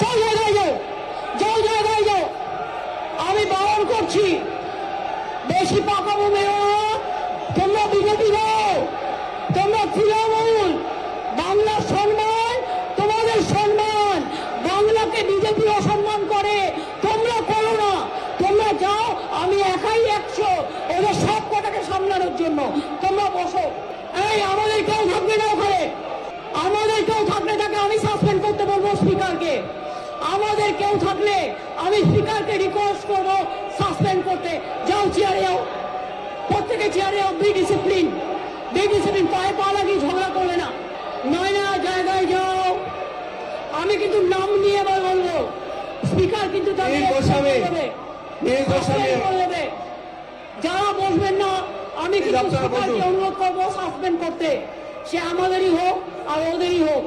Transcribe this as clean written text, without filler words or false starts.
যাও জায়গায় যাও, যাও জায়গায় যাও। আমি বারণ করছি, বেশি পাকামো মেরো না। তোমরা বিজেপি দাও, তোমরা তৃণমূল। বাংলার সম্মান তোমাদের সম্মান, বাংলাকে বিজেপি অসম্মান করে, তোমরা করো না। তোমরা যাও, আমি একাই 100 ওদের সব কটাকে সামলানোর জন্য। তোমরা বসো। এই আমাদের কেউ থাকবে না ওখানে, আমাদের কেউ থাকলে তাকে আমি সাসপেন্ড করতে বলবো স্পিকারকে। আমাদের কেউ থাকলে আমি স্পিকারকে রিকোয়েস্ট করবো সাসপেন্ড করতে। যাও চেয়ারে যাও, প্রত্যেকে চেয়ারে যাও। Be discipline, be discipline. পায়ে পা লাগিয়ে ঝগড়া করবে না। নয় না, জায়গায় যাও। আমি কিন্তু নাম নিয়ে এবার বলবো, স্পিকার কিন্তু তাদের নেবে। যারা বসবেন না, আমি কিন্তু স্পিকারকে অনুরোধ করবো সাসপেন্ড করতে। সে আমাদেরই হোক আর ওদেরই হোক।